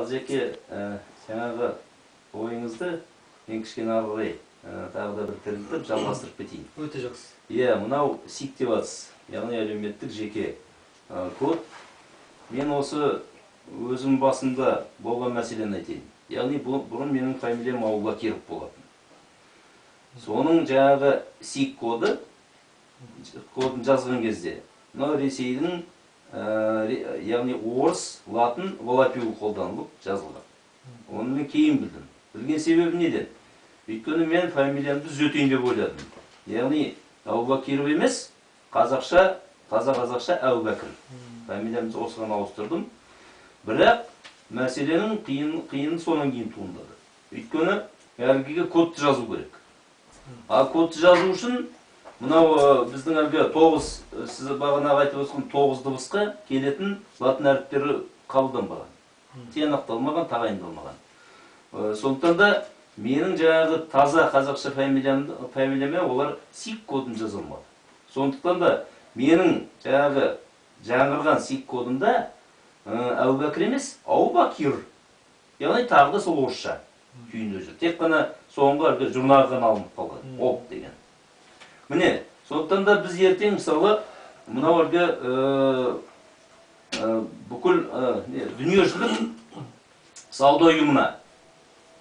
Жеке жаңағы ойыңызды мен кішкене ары қарай тағы да бір тірілтіп жалғастырып кетейін. Өте жақсы. Мынау СИК деп атыз, яғни әлеуметтік жеке код. Мен осы өзім басында болған мәселені айтайын. Яғни бұрын менің фамилиям Аубакиров болатын. Соның жаңағы СИК кодын жазған кезде, мынау Ресейдің, яғни орыс, латын, волапил қолданылып жазылған. Оны мен кейін білдім. Білген себебі неден? Өйткені мен фамилиямды түзетейін деп ойладым. Яғни Аубакиров емес, таза қазақша Әубәкір. Фамилиямды осыған ауыстырдым. Бірақ мәселенің қиыны сонан кейін туындады. Өйткені әлгіге кодты жазу керек. А кодты жазу үшін мынау біздің әлгі 9, сіз бағана айтып отырған 9 дыбысқа келетін латын әріптері қабылданбаған. Тиянақталмаған, тағайындалмаған. Сондықтан да менің жаңағы таза қазақша фамилияме олар СИК кодын жазылмады. Сондықтан да менің жаңағы жаңғырған СИК кодында Әубәкір емес, Аубакир. Яғни тағы да сол орысша күйінде жүр. Тек қана соңғы әлгі жұрнағы ғана алынып қалған. Оп деген. Міне, сондықтан да біз ертең мысалы мынау әлгі бүкіл дүниежүзілік сауда ұйымына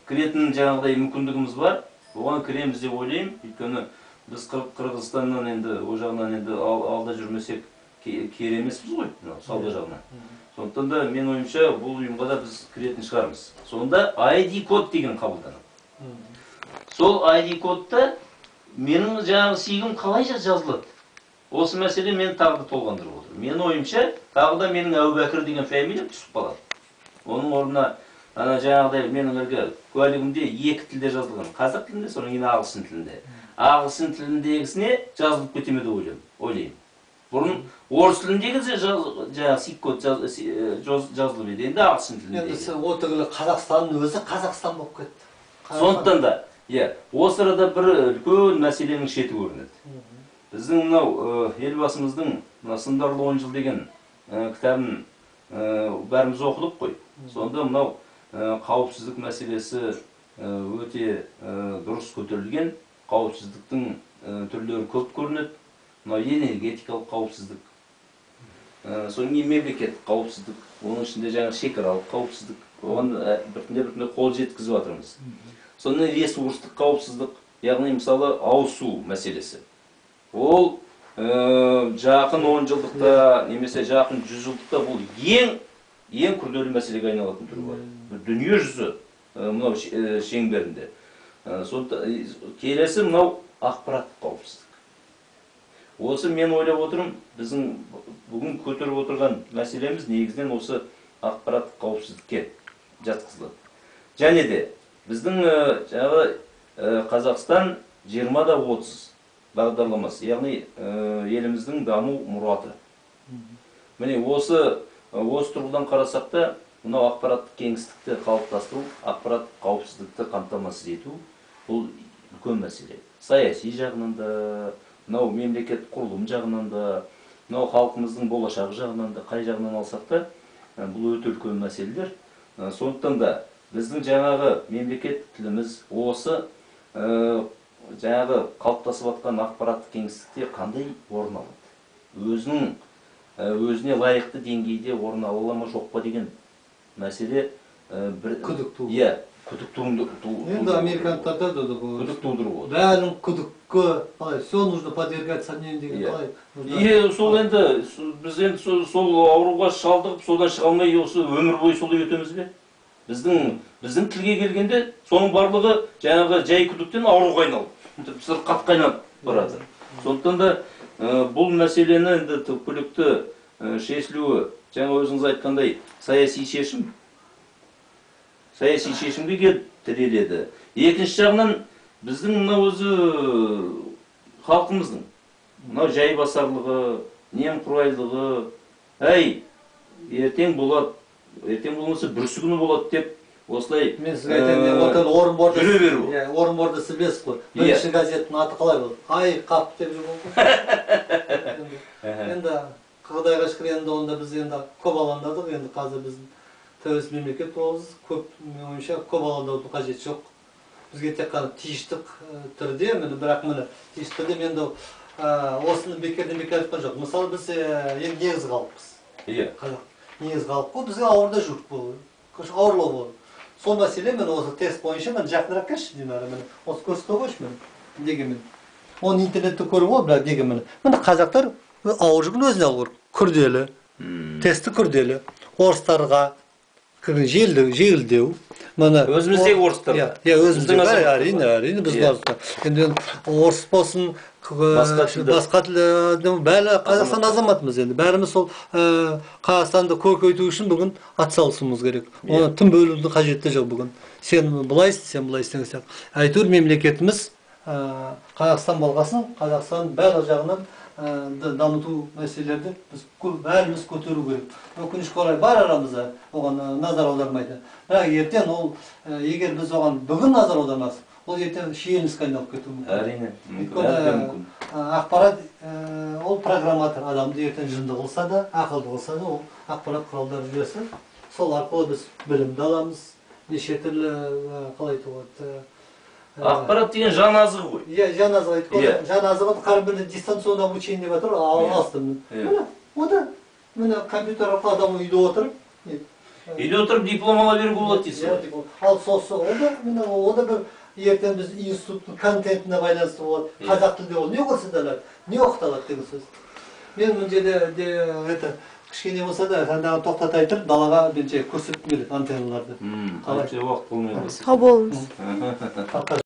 кіретін жаңағыдай мүмкіндігіміз бар. Оған кіреміз деп ойлаймын. Өйткені біз Қырғызстаннан енді, о жағынан енді алда жүрмесек керемеспіз ғой, сауда жағынан. Сондықтан да мен ойымша бұл ұйымға да біз кіретін шығармыз. Сонда ID код деген қабылданады. Сол ID кодта менің жаңағы сигім қалай жазылады? Осы мәселе мені тағы да толғандырып отыр. Менің ойымша тағы да менің Әубәкір деген фамилиям түсіп қалады. Оның орнына жаңағыдай менің әлгі куәлігімде екі тілде жазылған. Қазақ тілінде, содан кейін ағылшын тілінде. Ағылшын тіліндегісіне жазылып кетеме деп ойлаймын. Бұрын орыс тіліндегі жаңағы СИК код жазылып еді, енді ағылшын тіліндегі. Енді отығылы Қазақстанның өзі Қазақстан болып кетті. Сондықтан да, осы арада бір үлкен мәселенің шеті көрінеді. Біздің мынау елбасымыздың сындарлы 10 жыл деген кітабын бәріміз оқыдық қой. Сонда мынау қауіпсіздік мәселесі өте дұрыс көтерілген. Қауіпсіздіктің түрлері көп көрінеді. Мынау энергетикалық қауіпсіздік, содан кейін мемлекеттік қауіпсіздік, оның ішінде жаңа шекаралық қауіпсіздік, оған біртіндеп қол жеткізіп жатырмыз. Сонымен ресурстық қауіпсіздік, яғни мысалы ауыз су мәселесі. Ол жақын 10 жылдықта, немесе жақын 100 жылдықта бұл ең күрделі мәселеге айналатын түрі бар. Дүние жүзі мынау шеңберінде. Келесі мынау ақпараттық қауіпсіздік. Осы мен ойлап отырмын, біздің бүгін көтеріп отырған мәселеміз негізінен осы ақпараттық қауіпсіздікке жатқызылады. Және де біздің Қазақстан 20-30 бағдарламасы, яғни еліміздің даму мұраты. Міне осы тұрғыдан қарасақ та, мынау ақпараттық кеңістікті қалыптастыру, ақпараттық қауіпсіздікті қамтамасыз ету, бұл үлкен мәселе. Саяси жағынан да, мынау мемлекет құрылым жағынан да, мынау халқымыздың болашағы жағынан да, қай жағынан алсақ та, бұл өте үлкен мәселелер. Сондықтан да біздің жаңағы мемлекет тіліміз осы жаңағы қалыптасып жатқан ақпараттық кеңістікте қандай орын алады? Өзіне лайықты деңгейде орын ала ма жоқ па деген мәселе күдік туы. Күдік туындыру. Енді американдықтарда да күдік тудыру. Бәрін күдікке, все нужно подвергать сомнению деген қалай. Сол енді, біз енді сол ауруға шалдығып, содан шыға алмай, осы өмір бойы солай өтеміз бе? Біздің тілге келгенде, соның барлығы жаңағы жай күдіктен ауруға айналып, сырқатқа айналып барады. Сондықтан да бұл мәселені енді түпкілікті шешілуі, жаңа өзіңіз айтқандай саяси шешімге тіреледі. Екінші жағынан біздің мынау өзі халқымыздың мынау жайбасарлығы, немқұрайлығы, ертең болады, ертең болмаса бүрсігүні болады деп осылай мен сізге айтайын, жүре беру. Орынборды сіз білесіз қой. Бірінші газеттің аты қалай болды? Ай, қап деп жүрген ғой. Енді Құдайға шүкір, енді онда біз енді көп алаңдадық, енді қазір біз тәуелсіз мемлекет болабыз. Менің ойымша көп алаңдаудың қажеті жоқ. Бізге тек қана тиіштік түрде, бірақ тиіштік түрде мен де осыны бекерден бекер айтқан жоқ. Мысалы біз енді негіз қалыппыз. Иә. Негіз қалып қой, бізге ауырда жүріп бұл. Ауырлау болды. Сол мәселе мен осы тест бойынша мен жақынырақ келші Динара, мен осы көрсете қойшы мен. Неге мен? Оны интернетте көріп ғой, бірақ неге мен? Міне қазақтар ауыр жүгін өзіне алу керек. Күрделі. Тесті күрделі. Орыстарға жеңілдеу. Өзіміздегі орыстар. Иә, өзіміздегі әрине біз орыстар. Енді орыс болсын, басқа тілді бәрі Қазақстан азаматымыз енді. Бәріміз сол Қазақстанды көркейту үшін бүгін атсалысуымыз керек. Оны тым бөлудің қажеті жоқ бүгін. Сен былай істеңіз. Әйтеуір мемлекетіміз Қазақстан болғасын, Қазақстан барлық жағынан дамыту мәселелерді біз бәріміз көтеру керек. Өкінішке орай бар арамызда оған назар аудармайды. Бірақ ертең ол егер біз оған бүгін назар аудармасақ, ол ертең шиеленіске айналып кетуі мүмкін. Әрине. Өйткені ақпарат ол программатор адамды ертең жынды қылса да, ақылды қылса да, ол ақпарат құралдары жүйесі. Сол арқылы біз білімді аламыз, неше түрлі қалай айтуға Ақпарат деген жан азығы ғой. Иә, жан азығы айтып қой. Жан азығы қарбірді дистанционный обучение деп жатыр, алыстым. Ода міне компьютер арқылы адам үйде отырып, үйде отырып диплом ала беруге болады дейсіз ғой. Ал сосы ода бір ертең біз институттың контентіне байланысты болады. Қазақ тілде ол не көрсетіледі, не оқытылады деген сөз. Мен мына жерде кішкене болса да таңдаған тоқтата айтып, далаға көрсетіп келеді антенналарды. Қанша уақыт болмай қалса. Сау болыңыз.